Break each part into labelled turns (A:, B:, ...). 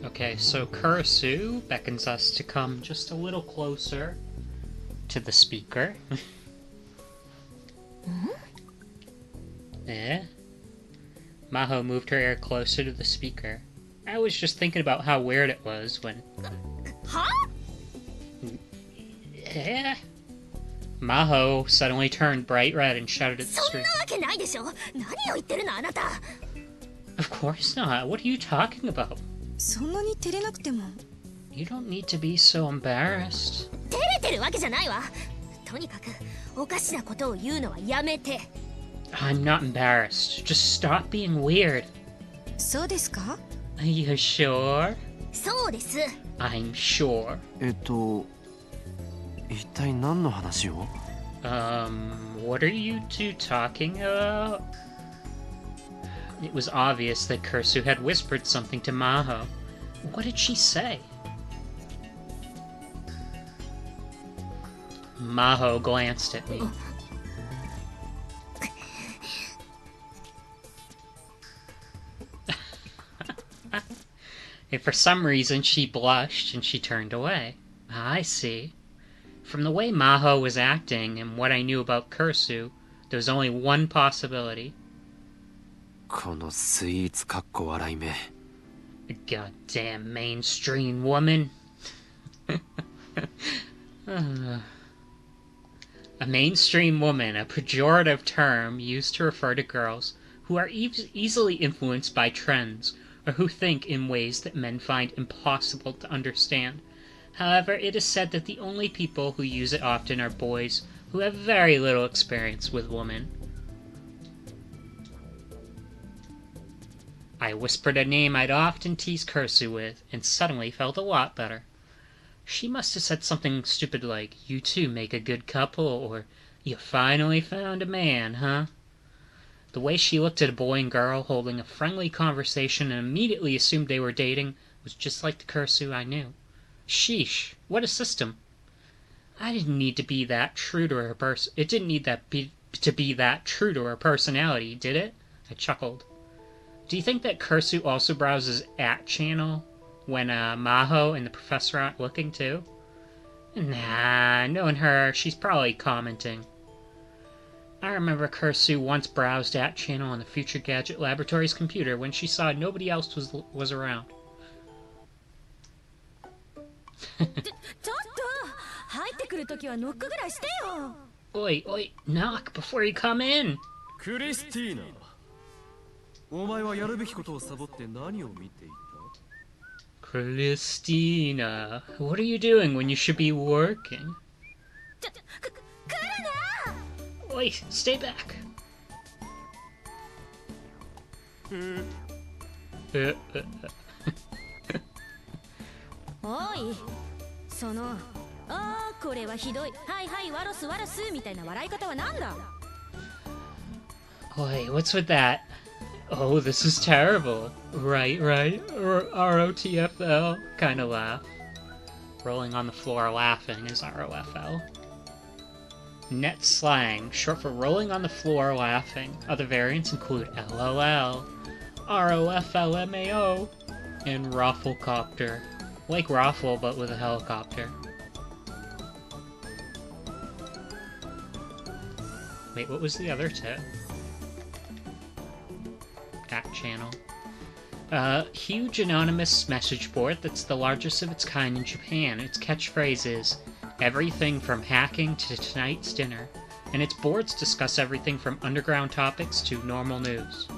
A: Okay, so Kurisu beckons us to come just a little closer to the speaker. Eh? Maho moved her ear closer to the speaker. I was just thinking about how weird it was when...
B: Huh?
A: Eh? Maho suddenly turned bright red and shouted at the screen. Of course not. What are you talking about? You don't need to be so embarrassed. I'm not embarrassed. Just stop being weird. Are you sure? I'm sure. What are you two talking about? It was obvious that Kurisu had whispered something to Maho. What did she say? Maho glanced at me. And for some reason she blushed and she turned away. I see. From the way Maho was acting and what I knew about Kurisu, there was only one possibility. Goddamn mainstream woman. A mainstream woman, a pejorative term used to refer to girls who are easily influenced by trends or who think in ways that men find impossible to understand. However, it is said that the only people who use it often are boys who have very little experience with women. I whispered a name I'd often teased Kurisu with, and suddenly felt a lot better. She must have said something stupid like, "You two make a good couple," or "You finally found a man, huh?" The way she looked at a boy and girl holding a friendly conversation and immediately assumed they were dating was just like the Kurisu I knew. Sheesh, what a system. I didn't need to be that true to her It didn't need to be that true to her personality, did it? I chuckled. Do you think that Kurisu also browses @channel when Maho and the professor aren't looking too? Nah, knowing her, she's probably commenting. I remember Kurisu once browsed @channel on the Future Gadget Laboratory's computer when she saw nobody else was around. Oi, knock before you come in.
C: Christina,
A: Christina, what are you doing when you should be working? Oi, stay back.
B: Oi, これはひどい。はいはい、ワロスワロスみたいな笑い方はなんだ?
A: Oi, what's with that? Oh, this is terrible. Right, ROTFL kind of laugh. Rolling on the floor laughing is ROFL. Net slang, short for rolling on the floor laughing. Other variants include LOL, ROFLMAO, and Rafflecopter. Like Raffle, but with a helicopter. Wait, what was the other tip? @channel. Huge anonymous message board that's the largest of its kind in Japan. Its catchphrase is, "Everything from hacking to tonight's dinner." And its boards discuss everything from underground topics to normal news.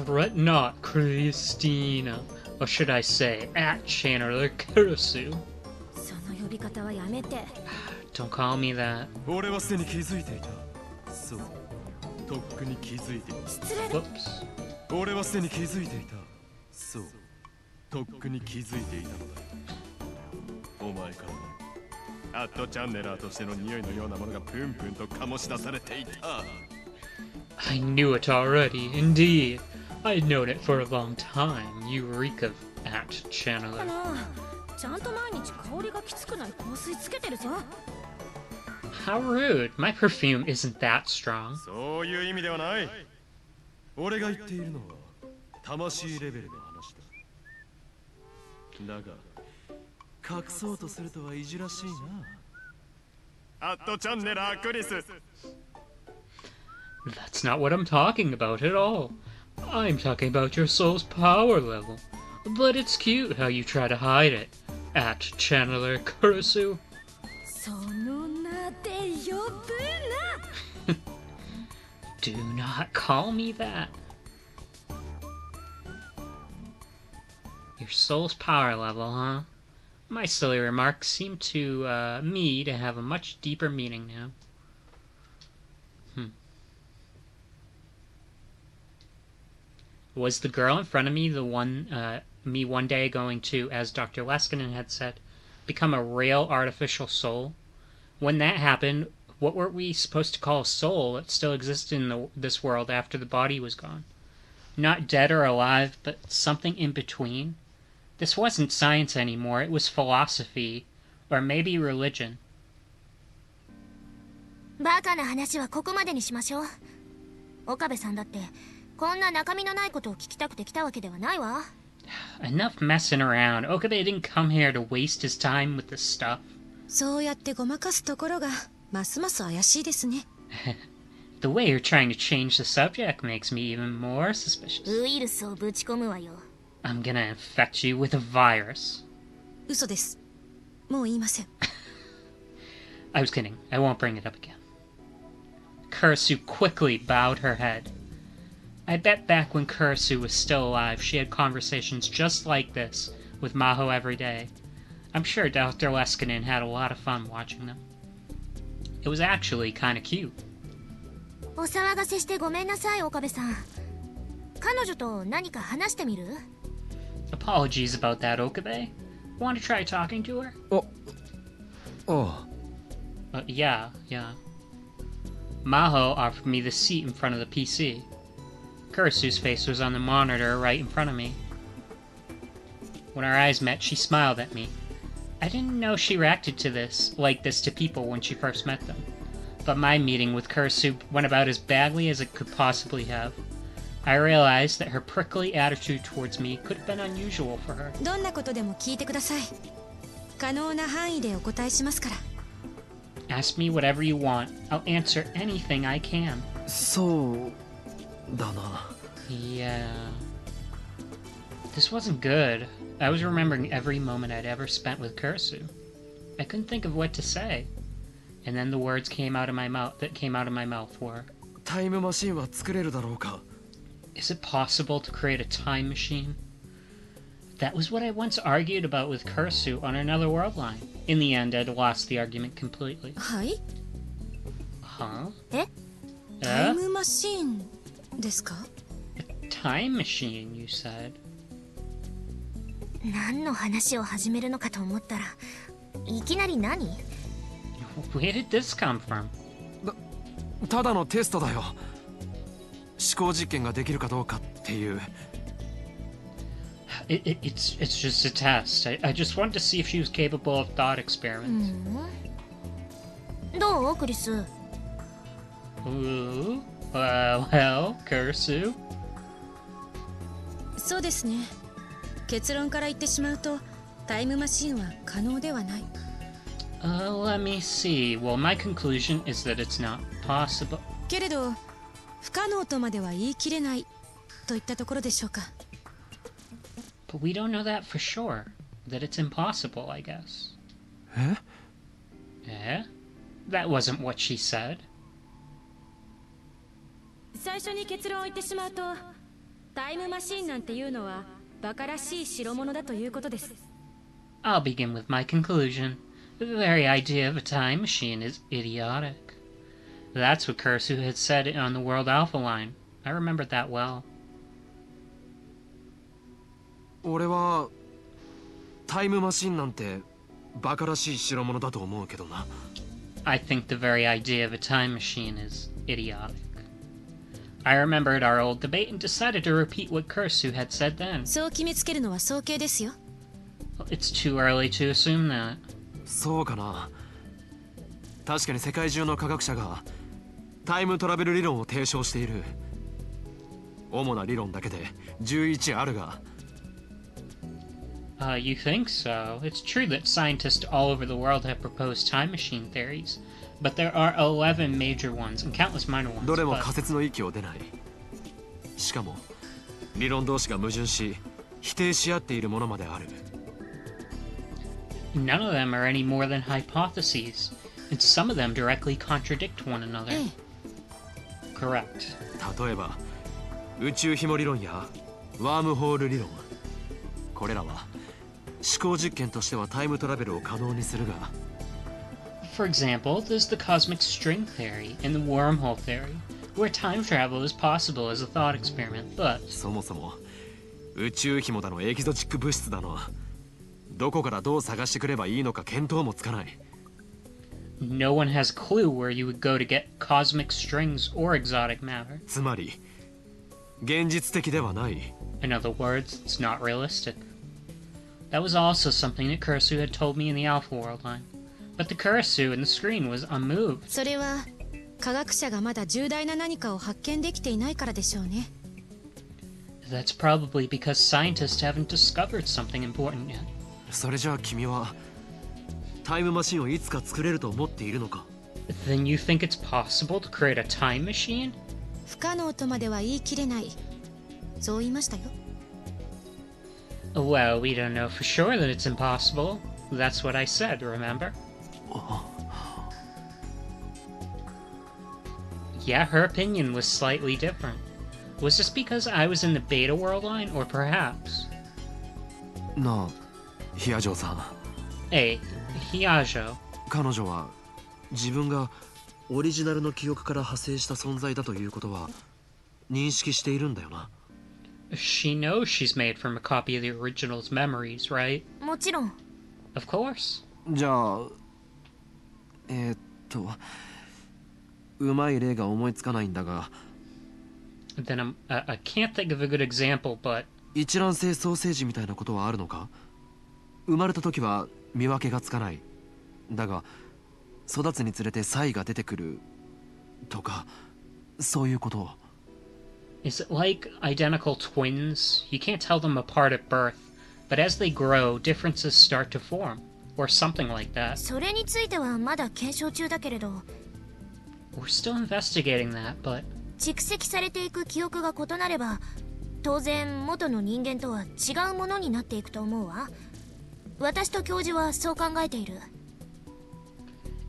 A: Fret not, Christina. Or should I say, @channeler Kurisu. Don't call me that. Whoops. I knew it already, indeed. I'd known it for a long time. You reek of @channeler. How rude. My perfume isn't that strong.
C: そういう意味ではない。俺が言っているのは魂レベルの話だ。だが隠そうとするとはいじらしいな。アットチャンネラークリス。
A: That's not what I'm talking about at all. I'm talking about your soul's power level. But it's cute how you try to hide it. At Channeler Kurisu.
B: その名で呼ぶな。
A: Do not call me that. Your soul's power level, huh? My silly remarks seem to me to have a much deeper meaning now. Was the girl in front of me the one, me one day going to, as Dr. Leskinen had said, become a real artificial soul? When that happened, what were we supposed to call a soul that still existed in this world after the body was gone? Not dead or alive, but something in between? This wasn't science anymore, it was philosophy, or maybe religion.
B: バカな話はここまでにしましょう。岡部さんだってこんな中身のないことを聞きたくて来たわけではないわ。
A: Enough messing around. Okabe didn't come here to waste his time with this stuff.
D: そうやってごまかすところがますます怪しいですね。
A: The way you're trying to change the subject makes me even more suspicious.
B: ウイルスをぶち込むわよ。
A: I'm gonna infect you with a virus.
D: 嘘です。もう言いません。
A: I was kidding. I won't bring it up again. Kurisu quickly bowed her head. I bet back when Kurisu was still alive, she had conversations just like this with Maho every day. I'm sure Dr. Leskinen had a lot of fun watching them. It was actually kind of cute.
B: お騒がせしてごめんなさい、岡部さん。彼女と何か話してみる？
A: Apologies about that, Okabe. Want to try talking to her?
C: Oh.
A: Yeah. Maho offered me the seat in front of the PC. Kurisu's face was on the monitor right in front of me. When our eyes met, she smiled at me. I didn't know she reacted to this, like this to people when she first met them. But my meeting with Kurisu went about as badly as it could possibly have. I realized that her prickly attitude towards me could have been unusual for her.
D: どんなことでも聞いてください。可能な範囲でお答えしますから。
A: Ask me whatever you want. I'll answer anything I can.
C: そうだな。
A: Yeah. This wasn't good. I was remembering every moment I'd ever spent with Kurisu. I couldn't think of what to say. And then the words came out of my mouth were,
C: タイムマシンは作れるだろうか。
A: Is it possible to create a time machine? That was what I once argued about with Kurisu on another world line. In the end, I'd lost the argument completely.
D: はい？
A: Huh?
D: タイムマシーンですか？
A: A time machine, you said.
B: 何の話を始めるのかと思ったら、いきなり何？
A: Where did this come from?
C: ただのテストだよ。思考実験ができるかどうかっていう。
A: It's just a test. I just wanted to see if she was capable of thought experiments.
B: どうクリス？
A: Ooh, well, Kurisu.
D: そうですね。結論から言ってしまうと、タイムマシーンは可能ではない。
A: Let me see. Well, my conclusion is that it's not possible.
D: けれど、不可能とまでは言い切れないといったところでしょうか。
A: But we don't know that for sure. That it's impossible, I guess.
C: え？
A: That wasn't what she said.
D: 最初に結論を言ってしまうと、タイムマシーンなんていうのはバカらしい代物だということです。
A: I'll begin with my conclusion. The very idea of a time machine is idiotic. That's what Kurisu had said on the World Alpha line. I remembered that well.
C: 俺はタイムマシンなんてバカらしい代物だと思うけどな。
A: I think the very idea of a time machine is idiotic. I remembered our old debate and decided to repeat what Kurisu had said then.
D: そう決めつけるのは早計ですよ。
A: It's too early to assume that.
C: そうかな。確かに世界中の科学者がタイムトラベル理論を提唱している。主な理論だけで11あるが。
A: You think so? It's true that scientists all over the world have proposed time machine theories, but there are 11 major ones and countless minor ones.
C: どれも仮説の域を出ない。しかも理論同士が矛盾し否定し合っているものまである。
A: None of them are any more than hypotheses, and some of them directly contradict one another. Correct.
C: 例えば宇宙ひも理論やワームホール理論。これらは思考実験としてはタイムトラベルを可能にするが。
A: For example, there's the cosmic string theory and the wormhole theory, where time travel is possible as a thought experiment, but
C: そもそも宇宙ひもだのエキゾチック物質だの、どこからどう探してくればいいのか見当もつかない。
A: no one has a clue where you would go to get cosmic strings or exotic matter.
C: つまり現実的ではない。
A: In other words, it's not realistic. That was also something that Kurisu had told me in the Alpha World line. But the Kurisu in the screen was unmoved.
D: それは科学者がまだ重大な何かを発見できていないからでしょうね。
A: That's probably because scientists haven't discovered something important yet.
C: それじゃあ君はタイムマシンをいつか作れると思っているのか？
A: Then you think it's possible to create a time machine?
D: 不可能とまでは言い切れない。そう言いましたよ。
A: Well, we don't know for sure that it's impossible. That's what I said, remember? Yeah, her opinion was slightly different. Was this because I was in the Beta World line, or perhaps?
C: なあ、ヒアジョさん。
A: Hey, Hiajo.
C: 彼女は自分がオリジナルの記憶から派生した存在だということは認識しているんだよな。
A: She knows she's made from a copy of the original's memories, right?
B: もちろん。
A: Of course.
C: じゃあ、うまい例が思いつかないんだが。
A: Then I can't think of a good example, but...
C: 一卵性ソーセージみたいなことはあるのか？生まれた時は見分けがつかない。だが、育つにつれて差異が出てくるとか、そういうこと。
A: Is it like identical twins? You can't tell them apart at birth, but as they grow, differences start to form, or something like that.
B: それについてはまだ検証中だけれど、
A: We're still investigating that, but...
B: 蓄積されていく記憶が異なれば、当然元の人間とは違うものになっていくと思うわ。私と教授はそう考えている。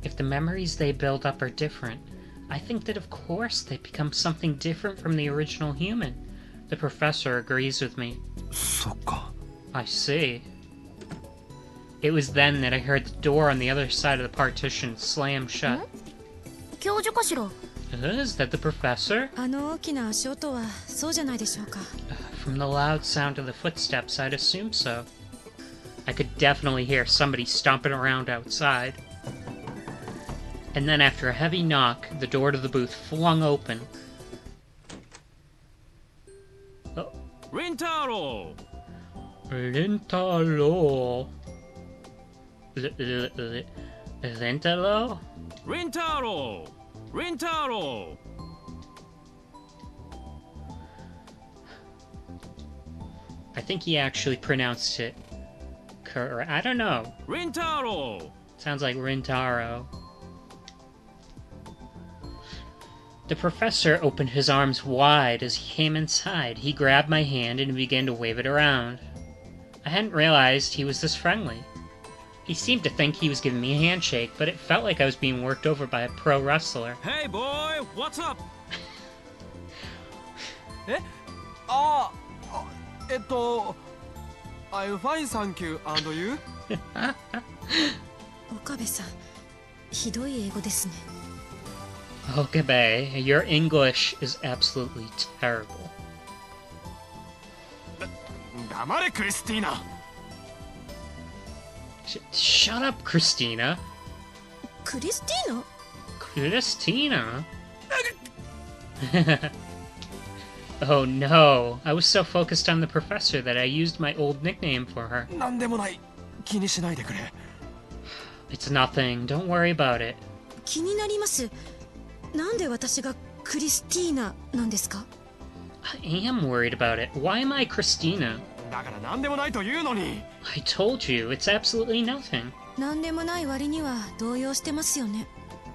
A: If the memories they build up are different, I think that of course they become something different from the original human. The professor agrees with me.
C: そっか。
A: I see. It was then that I heard the door on the other side of the partition slam shut.
B: 教授かしら？
A: Is that the professor?
D: あの大きな足音はそうじゃないでしょうか。
A: From the loud sound of the footsteps, I'd assume so. I could definitely hear somebody stomping around outside. And then after a heavy knock, the door to the booth flung open. Oh.
C: Rintarou!
A: Rintarou. Rintarou?
C: Rintarou! Rintarou!
A: I think he actually pronounced it correct. I don't know.
C: Rintarou!
A: Sounds like Rintaro. The professor opened his arms wide as he came inside. He grabbed my hand and began to wave it around. I hadn't realized he was this friendly. He seemed to think he was giving me a handshake, but it felt like I was being worked over by a pro wrestler.
C: Hey boy, what's up? I'm fine, thank you. And you?
D: 岡部さん、ひどい英語ですね。
A: Okabe, your English is absolutely terrible.
C: 黙れ、クリスティーナ。
A: Shut up, Christina.
D: クリスティーナ？
A: Christina? Oh no, I was so focused on the professor that I used my old nickname for her.
C: なんでもない。気にしないでくれ。
A: It's nothing, don't worry about it.
D: 気になります。なんで私がクリスティーナなんですか？
A: I am worried about it. Why am I Christina?
C: だから何でもないというのに。
A: I told you, it's absolutely nothing.
D: なんでもない割には動揺してますよね。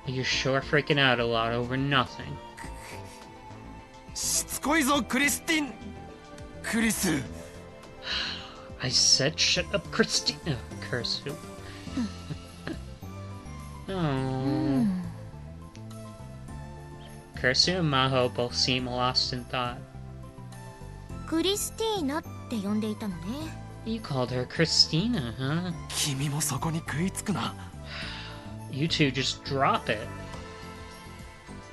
A: You're sure freaking out a lot over nothing.
C: しつこいぞクリスティン。クリス。
A: I said shut up, Christina. Kurisu. Oh. Kurisu and Maho both seem lost in thought.
B: クリスティーナって呼んでいたのね。
A: You called her Christina, huh?
C: 君もそこに食いつくな。
A: You two just drop it.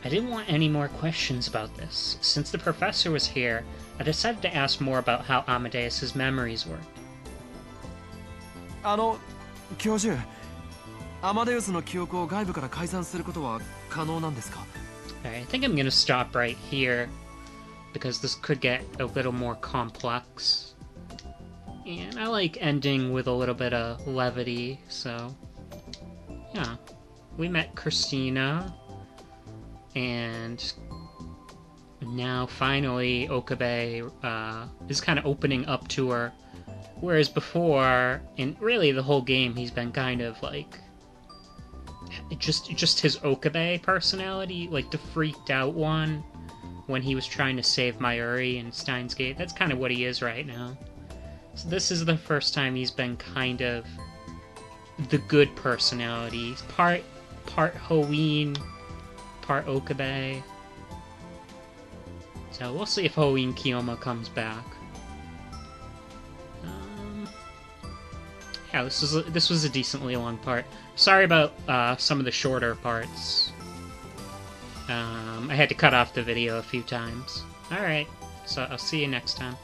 A: I didn't want any more questions about this. Since the professor was here, I decided to ask more about how Amadeus's memories worked.
C: 教授、アマデウスの記憶を外部から改ざんすることは可能なんですか？
A: Alright, I think I'm gonna stop right here, because this could get a little more complex. And I like ending with a little bit of levity, so... Yeah. We met Christina, and now finally Okabe is kind of opening up to her, whereas before, in really the whole game, he's been kind of like just his Okabe personality, like the freaked out one when he was trying to save Mayuri in Steins Gate. That's kind of what he is right now. So this is the first time he's been kind of the good personality. Part Hououin, part Okabe. So we'll see if Hououin Kyouma comes back. Yeah, this was a decently long part. Sorry about some of the shorter parts. I had to cut off the video a few times. Alright, so I'll see you next time.